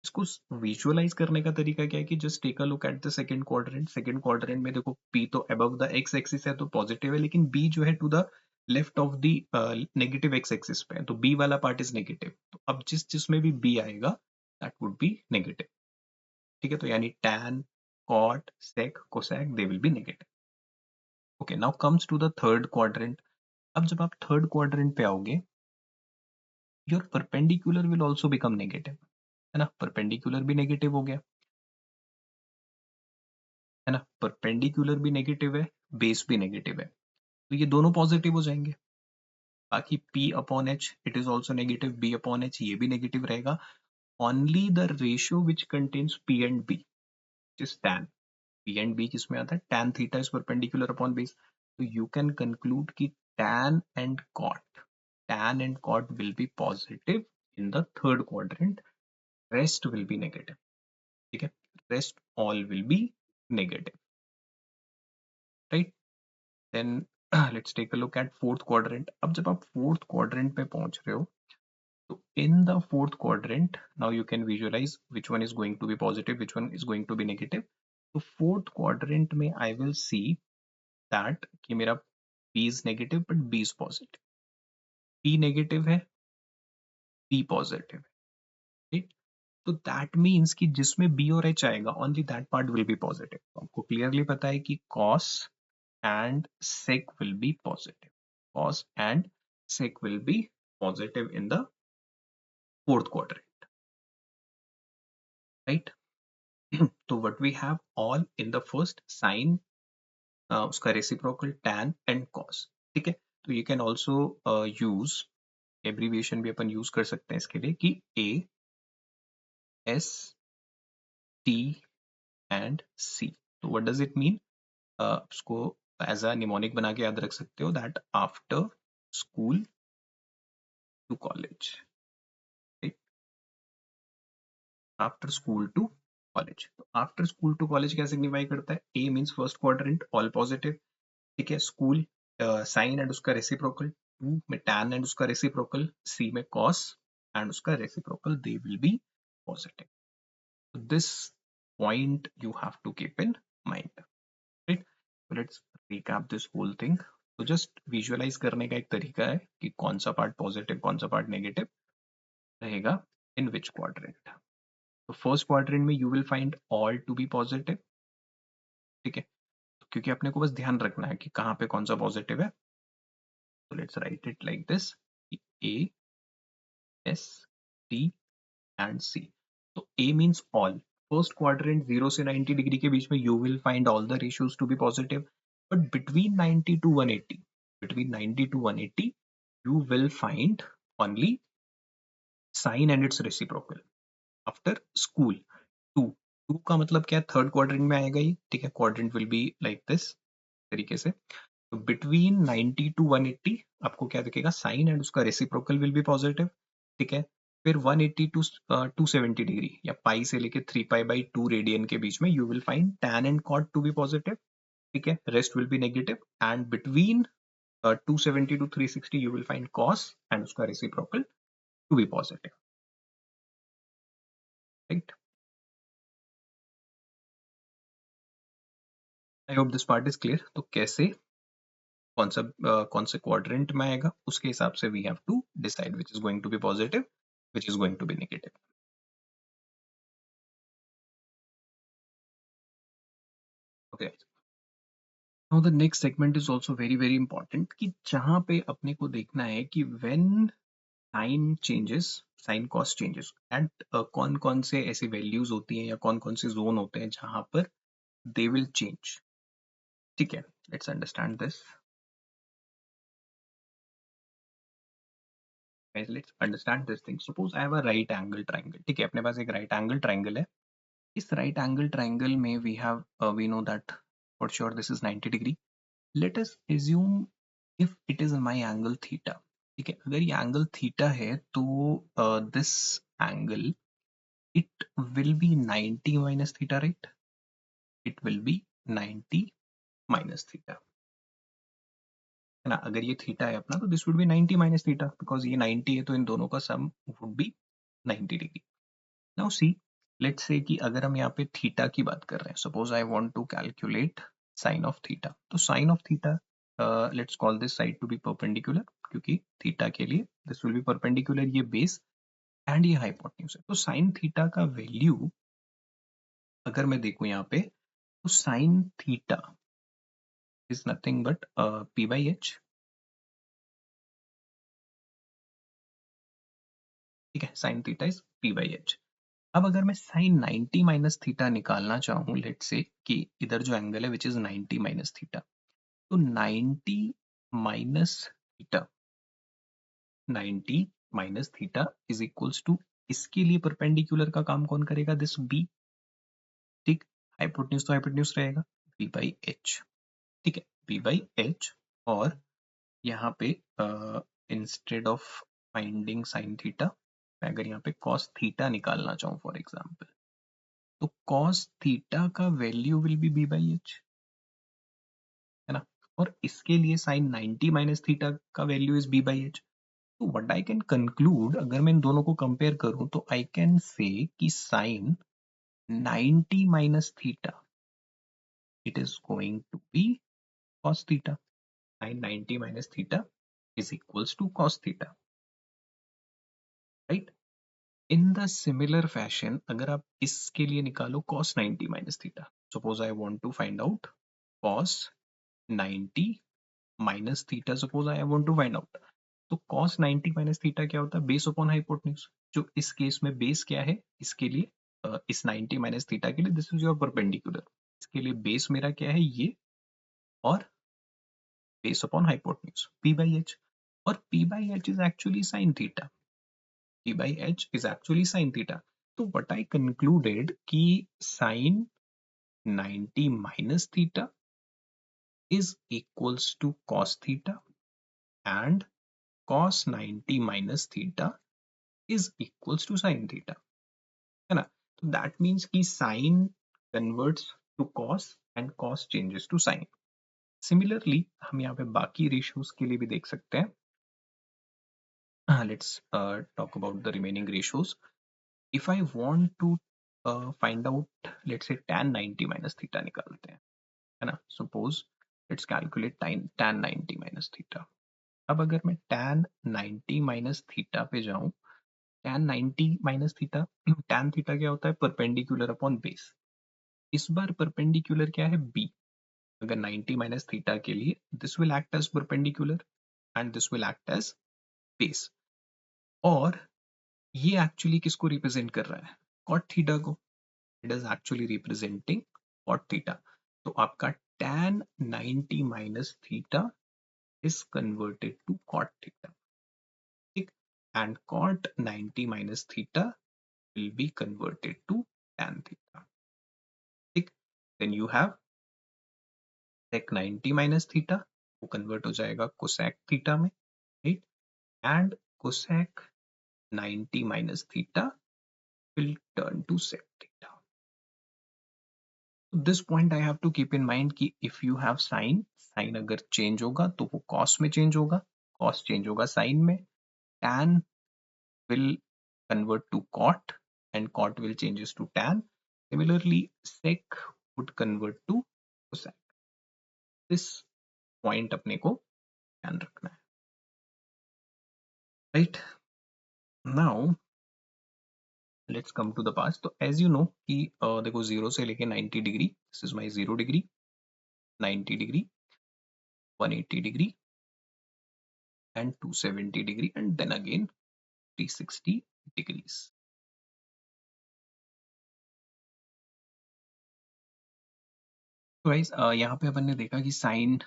इसको विजुअलाइज करने का तरीका क्या है कि just take a look at the second quadrant. Second quadrant में देखो P तो अबव द एक्स एक्सिस है तो पॉजिटिव है, लेकिन B जो है to the left of the negative x axis पे है, तो B वाला पार्ट इज नेगेटिव. तो अब जिसमें भी B आएगा दैट वुड बी नेगेटिव. ठीक है. तो यानी tan, cot, sec, cosec they will be negative. Okay, now comes to the third quadrant. अब जब आप थर्ड क्वाड्रेंट पे आओगे, your perpendicular will also become negative, है ना. परपेंडिकुलर भी नेगेटिव हो गया, है ना. परपेंडिकुलर भी नेगेटिव है, बेस भी नेगेटिव है, तो ये दोनों पॉजिटिव हो जाएंगे. बाकी P upon H it is also negative, B upon H ये भी नेगेटिव रहेगा. Only the ratio which contains P and B is tan. P and B किस में आता है, tan theta is perpendicular upon base. तो यू कैन कंक्लूड कि tan and cot will be positive in the third quadrant, rest will be negative. ठीक है. Rest all will be negative, right? Then let's take a look at fourth quadrant. अब जब आप fourth quadrant पे पहुंच रहे हो, तो in the fourth quadrant now you can visualize which one is going to be positive, which one is going to be negative. तो fourth quadrant में I will see that कि मेरा P is negative but B is positive. P negative है, P positive है, ठीक. तो that means कि जिसमें बी और एच आएगा only that part will be positive. तो आपको क्लियरली पता है कि cos and sec will be positive. Cos and sec will be positive in the fourth quadrant, right. तो what we have all in the first sine, उसका reciprocal tan and cos. ठीक है. तो you can also use abbreviation भी अपन use कर सकते हैं इसके लिए कि A S T and C. तो व्हाट डज इट मीन, उसको एज अ निमोनिक बना के याद रख सकते हो, that after school to college. After school to college. तो आफ्टर स्कूल टू कॉलेज क्या सिग्निफाई करता है, A means first quadrant all positive. ठीक है. स्कूल साइन एंड उसका रेसिप्रोकल, टू में टैन एंड उसका रेसिप्रोकल, सी में कॉस एंड उसका reciprocal, they will be positive. This point you have to keep in mind, right. Let's recap this whole thing. तो just visualise करने का एक तरीका है कि कौन सा पार्ट पॉजिटिव कौन सा पार्ट नेगेटिव रहेगा इन विच क्वाड्रेंट. तो फर्स्ट क्वाड्रेंट में you will find all to be positive. ठीक है. तो क्योंकि अपने को बस ध्यान रखना है कि कहाँ पे कौन सा पॉजिटिव है. तो let's write it like this, A S T and C. तो A means all. First quadrant 0 से 90 डिग्री के बीच में you will find all the ratios to be positive. But between 90 to 180, between 90 to 180 you will find only sine and its reciprocal. After school, 2 2 का मतलब क्या है, third quadrant में आएगा ये. ठीक है. Quadrant will be like this तरीके से. तो बिटवीन 90 to 180 आपको क्या दिखेगा, साइन एंड उसका रेसिप्रोकल विल बी पॉजिटिव. ठीक है. फिर 180 टू 270 डिग्री या पाई से लेके 3 पाई बाई 2 रेडियन के बीच में you will find tan and cot to be positive. ठीक है. Rest will be negative. And between 270 to 360 you will find cos and उसका reciprocal to be positive, right? I hope this part is clear. तो कैसे कौन से quadrant में आएगा उसके हिसाब से we have to decide which is going to be positive, which is going to be negative. Okay. Now the next segment is also very very important कि जहाँ पे अपने को देखना है कि when sine changes, sine cos changes and कौन कौन से ऐसी वैल्यूज होती हैं या कौन कौन से जोन होते हैं जहां पर दे विल चेंज. ठीक है, let's understand this. Let's understand this thing. Suppose I have a right angle triangle. ठीक है, अपने पास एक राइट एंगल ट्राइंगल है. इस राइट एंगल ट्राइंगल में we have, we know that for sure this is 90 degree. Let us assume if it is my angle theta. ठीक है, अगर ये एंगल थीटा है तो this angle, it will be 90 minus theta, right? It will be 90 minus theta, है ना. अगर ये थीटा है अपना तो this would be 90 minus theta, because ये 90 है तो इन दोनों का sum would be 90 degree. Now see, let's say कि अगर हम यहाँ पे थीटा की बात कर रहे हैं, suppose I want to calculate sine of theta. तो sine of theta, let's call this side to be perpendicular, क्योंकि थीटा के लिए दिस विल बी परपेंडिकुलर, ये बेस एंड ये हाइपोटेन्यूज है. तो साइन थीटा का वैल्यू अगर मैं देखूं यहाँ पे, तो sine theta is nothing but P by H. ठीक है, sine theta is P by H. अब अगर मैं साइन 90 माइनस थीटा निकालना चाहूँ, लेट से कि इधर जो एंगल है विच इज 90 माइनस थीटा, तो 90 minus theta, 90 minus theta is equals to, इसके लिए परपेंडिकुलर का काम कौन करेगा, दिस बी. ठीक, हाइपोटेन्यूज तो हाइपोटेन्यूज रहेगा, बी बाई एच. ठीक है, बी बाई एच. और यहाँ पे instead of finding sine theta, मैं अगर यहाँ पे कॉस थीटा निकालना चाहूँ फॉर एग्जाम्पल, तो कॉस थीटा का value will be b by h, है ना. और इसके लिए साइन 90 माइनस थीटा का value is b by H. तो व्हाट आई कैन कंक्लूड, अगर मैं इन दोनों को कंपेयर करूं, तो आई कैन से कि sine 90 minus theta, it is going to be cos theta. Sine 90 minus theta is equals to cos theta, right. In the similar fashion अगर आप इसके लिए निकालो cos 90 minus theta, suppose I want to find out cos 90 minus theta, suppose I want to find out. तो cos 90 minus theta क्या होता है, base upon hypotenuse. जो इस केस में बेस क्या है इसके लिए, इस 90 माइनस थीटा के लिए दिस इज योर परपेंडिकुलर. इसके लिए बेस मेरा क्या है, ये, और base upon hypotenuse p by h. और p by H is actually sine theta. p by h is actually sin theta. So what I concluded कि sin 90 minus theta is equals to cos theta and cos 90 minus theta is equals to sin theta, है ना. तो that means कि sin converts to cos and cos changes to sin. Similarly हम यहाँ पे बाकी ratios के लिए भी देख सकते हैं. Let's talk about the remaining ratios. If I want to find out, let's say tan 90 minus theta निकालते हैं, है ना. Suppose let's calculate tan 90 minus theta. अब अगर मैं tan 90 minus theta पे जाऊं, tan 90 minus theta, tan theta क्या होता है, perpendicular upon base. इस बार perpendicular क्या है, b. अगर 90 minus theta के लिए this will act as perpendicular and this will act as base. और ये एक्चुअली किसको रिप्रेजेंट कर रहा है, cot थीटा को. It is actually representing cot theta. तो आपका tan 90 minus theta is converted to cot theta. ठीक, and cot 90 minus theta will be converted to tan theta. ठीक, then you have sec 90 minus theta, वो convert हो जाएगा cosec theta में, right. And cosec 90 minus theta will turn to sec theta. So this point I have to keep in mind कि if you have sin, sin अगर change होगा तो वो cos में change होगा, cos change होगा sin में, tan will convert to cot and cot will changes to tan. Similarly, sec would convert to cosec. This point अपने को ध्यान रखना है, right? Now let's come to the past. तो as you know कि देखो 0 से लेके 90 degree, this is my 0 degree, 90 degree, 180 degree and 270 degree and then again 360 degrees. तो गाइस यहाँ पे अपन ने देखा कि sine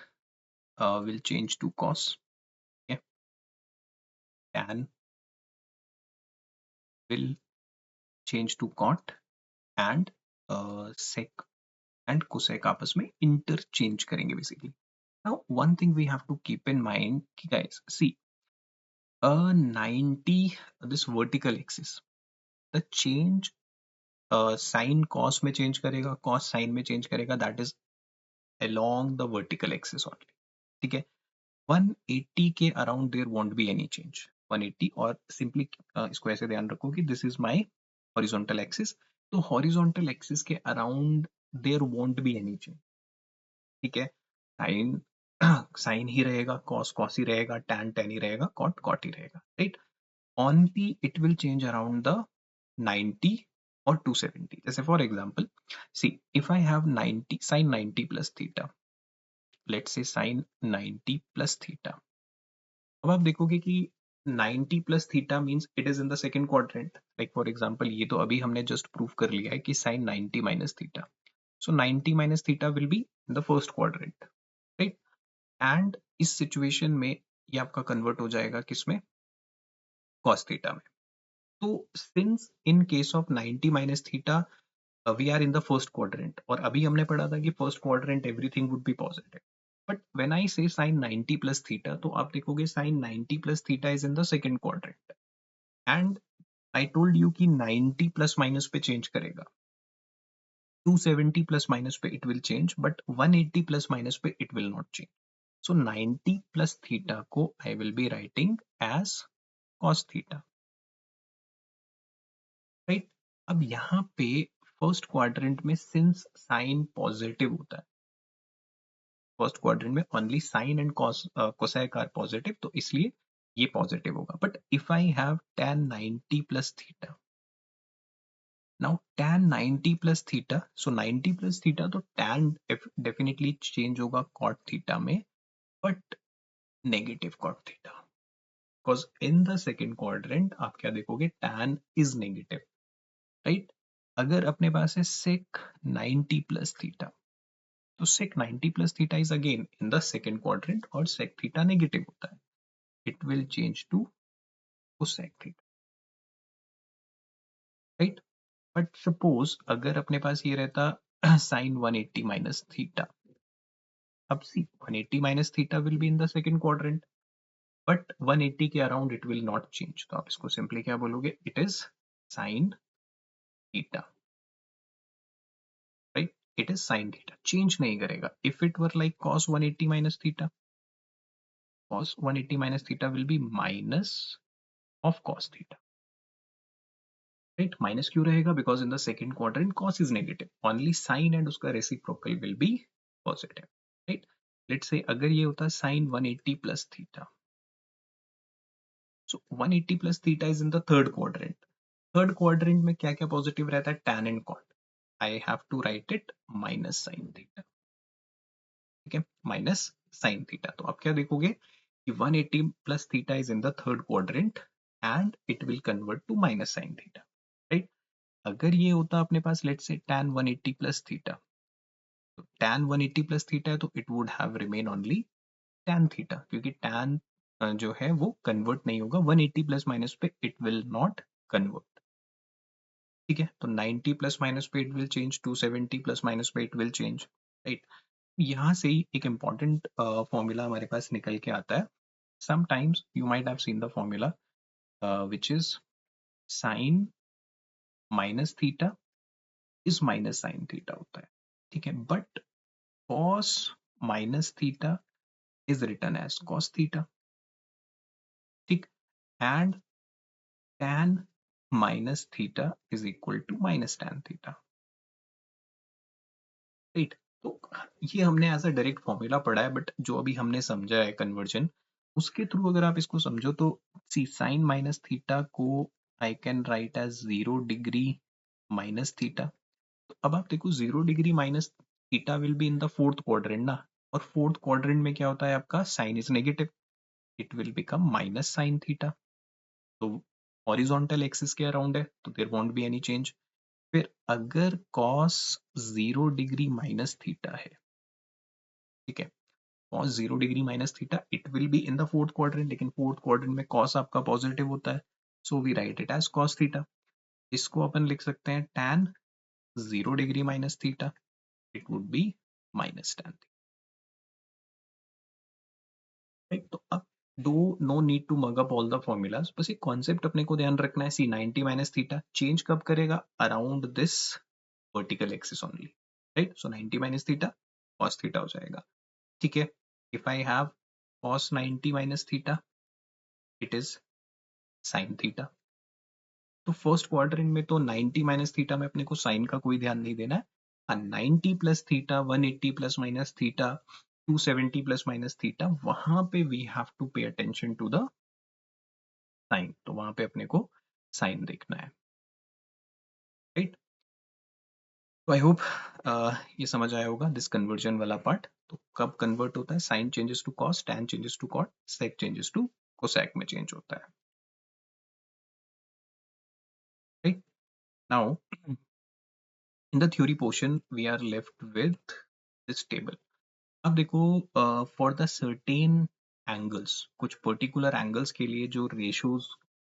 will change to cos, tan will change to cot and sec and cosec आपस में interchange करेंगे basically. Now one thing we have to keep in mind कि guys see a 90 this vertical axis the change sin cos में change करेगा cos sin में change करेगा that is along the vertical axis only. ठीक है 180 के around there won't be any change 180 और simply इसको ऐसे ध्यान रखो कि this is my horizontal axis तो हॉरिजॉन्टल एक्सिस के around there won't be any change ठीक है साइन साइन ही रहेगा कॉस कॉस ही रहेगा टैन टैन ही रहेगा कॉट कॉट ही रहेगा right only it will change around the 90 और 270 जैसे for example see if I have 90 sin 90 plus theta let's say sin 90 plus theta अब आप देखोगे कि 90 plus theta means it is in the second quadrant like for example ये तो अभी हमने जस्ट प्रूव कर लिया है कि sin 90 minus theta so 90 minus theta will be in the first quadrant right and इस सिचुएशन में ये आपका कन्वर्ट हो जाएगा किसमें cos थीटा में तो since in case of 90 minus theta we are in the first quadrant और अभी हमने पढ़ा था कि first quadrant everything would be positive but when I say sin 90 plus theta तो आप देखोगे sin 90 plus theta is in the second quadrant and I told you कि 90 प्लस माइनस पे चेंज करेगा 270 प्लस माइनस पे it will change but 180 plus minus पे it will not change so 90 plus theta को I will be writing as cos theta right अब यहाँ पे first quadrant में सिंस साइन पॉजिटिव होता है फर्स्ट क्वाड्रेंट में only sine and cosec are positive तो इसलिए ये पॉजिटिव होगा but if I have tan 90 plus theta now tan 90 plus theta so 90 plus theta तो tan डेफिनेटली चेंज होगा cot थीटा में but negative cot theta because in the second quadrant आप क्या देखोगे tan इज नेगेटिव राइट अगर अपने पास है sec 90 plus theta तो sec 90 plus theta is again in the second quadrant और sec theta negative होता है it will change to cosec theta right but suppose अगर अपने पास ये रहता sin 180 minus theta अब see 180 minus theta will be in the second quadrant but 180 के around it will not change तो आप इसको simply क्या बोलोगे it is sin theta right it is sin theta change नहीं करेगा if it were like cos 180 minus theta cos 180 minus theta will be minus of cos theta right minus क्यों रहेगा because in the second quadrant cos is negative only sine and उसका reciprocal will be positive right let's say अगर ये होता sin 180 plus theta so 180 plus theta is in the third quadrant में क्या क्या positive रहता है tan and cot I have to write it minus sine theta ठीक है माइनस साइन थीटा तो आप क्या देखोगे कि 180 plus theta is in the third quadrant and it will convert to minus sine theta right अगर ये होता अपने पास let's say tan 180 plus theta तो tan 180 प्लस थीटा है तो it would have remain only tan theta क्योंकि tan जो है वो कन्वर्ट नहीं होगा 180 प्लस माइनस पे इट विल नॉट कन्वर्ट ठीक है तो 90 प्लस माइनस पे it will change 270 plus minus पे इट विल चेंज राइट यहाँ से ही एक इम्पॉर्टेंट फॉर्मूला हमारे पास निकल के आता है sometimes you might have seen the formula which is sine minus theta is minus sine theta होता है ठीक है but cos minus theta is written as cos theta ठीक and tan minus theta is equal to minus tan theta right तो ये हमने as a direct formula पढ़ा है बट जो अभी हमने समझा है कन्वर्जन उसके थ्रू अगर आप इसको समझो तो सी साइन माइनस थीटा को I can write as 0 degree minus theta तो अब आप देखो 0 degree minus theta will be in the fourth quadrant ना और फोर्थ क्वाड्रेंट में क्या होता है आपका sine is negative it will become minus sine theta तो हॉरिजॉन्टल एक्सिस के अराउंड है तो there won't be any change. फिर अगर cos 0 डिग्री माइनस थीटा है, ठीक है, cos 0 degree minus theta, it will be in the fourth quadrant, लेकिन फोर्थ क्वाड्रेंट में cos आपका पॉजिटिव होता है, so we write it as cos theta. इसको अपन लिख सकते हैं tan 0 degree minus theta, it would be minus tan, right. तो अब दो, no need to mug up all the formulas, बस एक कॉन्सेप्ट अपने को ध्यान रखना है, सी 90 माइनस थीटा चेंज कब करेगा, around this vertical axis only, right. So 90 minus theta cos theta हो जाएगा, ठीक है। If I have cos 90 minus theta, it is sin theta. तो फर्स्ट क्वाड्रेंट में तो 90 माइनस थीटा में अपने को साइन का कोई ध्यान नहीं देना है, 90 plus theta, 180 plus minus theta, 270 plus minus theta, वहां पे we have to pay attention to the sine, तो वहां पे अपने को साइन देखना है, राइट। तो आई होप ये समझ आया होगा दिस कन्वर्जन वाला पार्ट। तो कब कन्वर्ट होता है, sine changes to cos, tan changes to cot, sec changes to cosec में चेंज होता है, right. Now in the theory portion we are left with this table. अब देखो, फॉर द सर्टेन एंगल्स, कुछ पर्टिकुलर एंगल्स के लिए जो ratios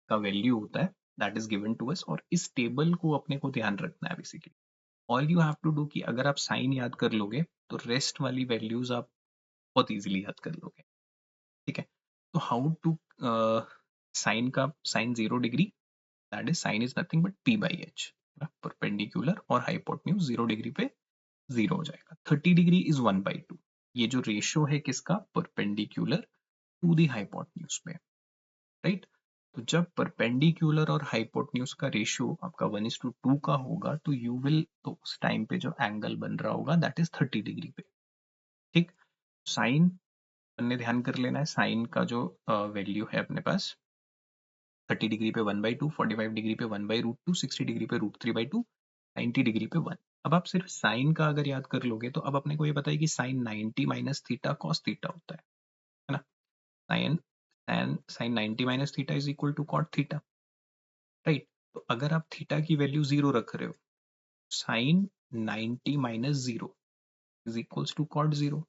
का वैल्यू होता है that is given to us, और इस टेबल को अपने को ध्यान रखना है basically. All you have to do कि अगर आप साइन याद कर लोगे तो रेस्ट वाली वैल्यूज आप बहुत इजीली याद कर लोगे, ठीक है। तो हाउ टू, साइन का, sine 0 degree, that is sine is nothing but p by एच, परपेंडिकुलर और हाइपोटेन्यूज 0 डिग्री पे 0 हो जाएगा। 30 डिग्री इज 1/2, ये जो रेशियो है किसका, परपेंडिकुलर टू दी हाइपोटेन्यूज पे, राइट। तो जब परपेंडिकुलर और हाइपोटेन्यूज का रेशियो आपका 1:2 का होगा तो यू विल, तो उस टाइम पे जो एंगल बन रहा होगा दैट इज 30 डिग्री पे, ठीक। साइन ने ध्यान कर लेना है, साइन का जो वैल्यू है अपने पास 30 डिग्री पे 1/2, 45 डिग्री पे 1/√2, 60 डिग्री पे √3/2, 90 डिग्री पे 1। अब आप सिर्फ साइन का अगर याद कर लोगे तो अब अपने को ये पता है कि sine 90 minus theta cos theta होता है ना। Sine sine sine 90 minus theta is equal to cot theta, right. तो अगर आप थीटा की वैल्यू 0 रख रहे हो, sine 90 minus 0 is equals to cot 0,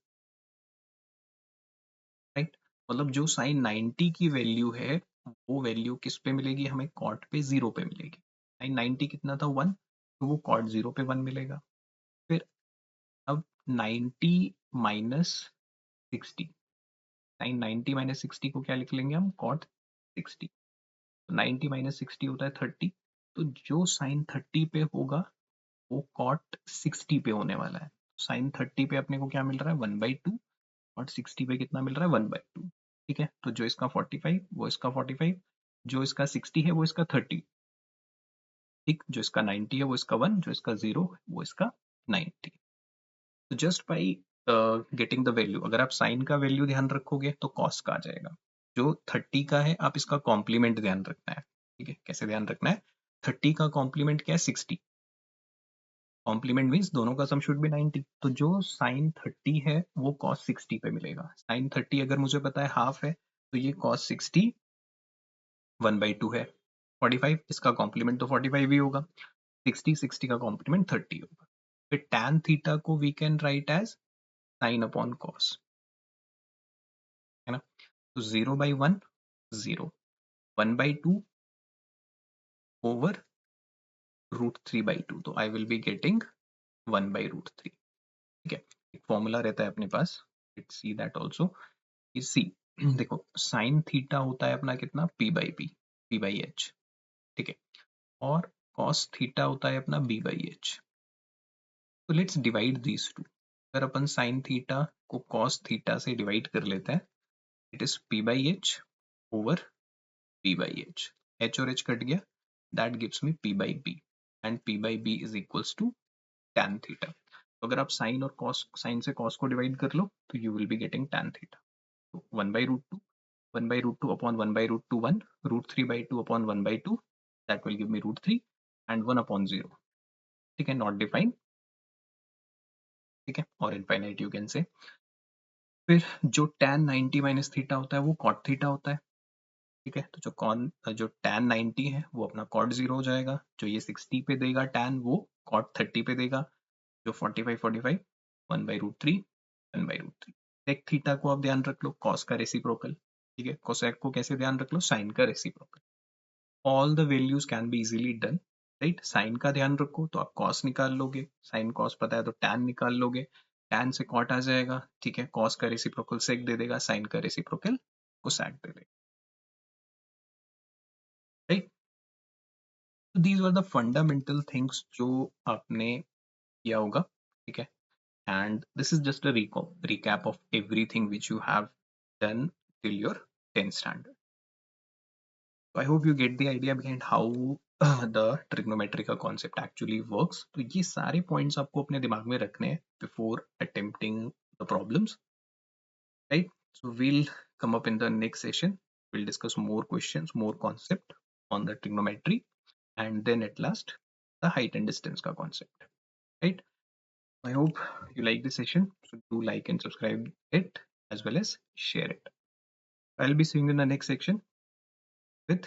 right. मतलब जो साइन 90 की वैल्यू है वो वैल्यू किस पे मिलेगी हमें, कॉट पे 0 पे मिलेगी। साइन 90 कितना था, 1, तो वो कॉट 0 पे 1 मिलेगा। फिर अब 90 माइनस 60, साइन 90 माइनस 60 को क्या लिख लेंगे हम, कॉट 60। तो 90 माइनस 60 होता है 30, तो जो साइन 30 पे होगा वो कॉट 60 पे होने वाला है। साइन 30 पे अपने को क्या मिल रहा है, 1/2, और 60 पे कितना मिल रहा है, 1/2, ठीक है। तो जो इसका 45 वो इसका 45, जो इसका 60 है वो इसका 30, ठीक। जो इसका 90 है वो इसका 1, जो इसका 0 वो इसका 90। तो just by getting the value, अगर आप साइन का वैल्यू ध्यान रखोगे तो कॉस का आ जाएगा। जो 30 का है आप इसका कॉम्प्लीमेंट ध्यान रखना है, ठीक है। कैसे ध्यान रखना है, 30 का कॉम्प्लीमेंट क्या है, 60, कॉम्प्लीमेंट मीन्स दोनों का सम शुड बी 90। तो जो साइन 30 है वो कॉस 60 पे मिलेगा। साइन 30 अगर मुझे पता है हाफ है तो ये कॉस 60 1/2 है। 45 इसका कॉम्प्लीमेंट तो 45 ही होगा, 60 का कॉम्प्लीमेंट 30 होगा। फिर tan थीटा को we can write as sine upon cos, है ना। तो 0/1 0, 1/2 ओवर √3/2, तो आई विल बी गेटिंग 1/√3, ठीक है। एक फॉर्मूला रहता है अपने पास, लेट्स सी दैट आल्सो। सी देखो, साइन थीटा होता है अपना कितना, p/h, ठीक है, और कॉस थीटा होता है अपना b/h। तो लेट्स डिवाइड दीज टू। अगर अपन साइन थीटा को कॉस थीटा से डिवाइड कर लेते हैं, it is p/h over b/h, h और h कट गया, that gives me p/b, and p/b is equals to tan theta. तो अगर आप साइन और कॉस, साइन से कॉस को डिवाइड कर लो तो you will be getting tan theta. तो 1/√2, 1/√2 upon 1/√2 1, √3/2 upon 1/2, that will give me √3, and 1 upon 0, ठीक है, नॉट डिफाइन, ठीक है, और इनफाइनाइट यू कैन से। फिर जो tan 90 माइनस थीटा होता है वो cot थीटा होता है, ठीक है, तो जो tan 90 है वो अपना cot 0 हो जाएगा, जो ये 60 पे देगा tan वो cot 30 पे देगा, जो 45 1 by root three 1 by root three. sec theta को आप ध्यान रख लो, cos का रेसिप्रोकल, ठीक है, cosec को कैसे ध्यान रख लो, sin का reciprocal. All the values can be easily done, right. Sine का ध्यान रखो तो आप cos निकाल लोगे, साइन cos पता है तो tan निकाल लोगे, tan से cot आ जाएगा, ठीक है, cos का रेसिप्रोकल sec दे देगा, साइन का रेसिप्रोकल cosec दे देगा, राइट। तो these were the fundamental things जो आपने किया होगा, ठीक है, and this is just a recap of everything which you have done till your 10th standard. So I hope you get the idea behind how the trigonometry का concept actually works. तो ये सारे points आपको अपने दिमाग में रखने हैं before attempting the problems, right? So we'll come up in the next session. We'll discuss more questions, more concept on the trigonometry, and then at last the height and distance का concept, right? I hope you like this session. So do like and subscribe it as well as share it. I'll be seeing you in the next section with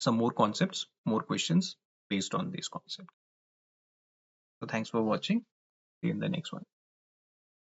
some more concepts, more questions based on these concepts. So thanks for watching. See you in the next one.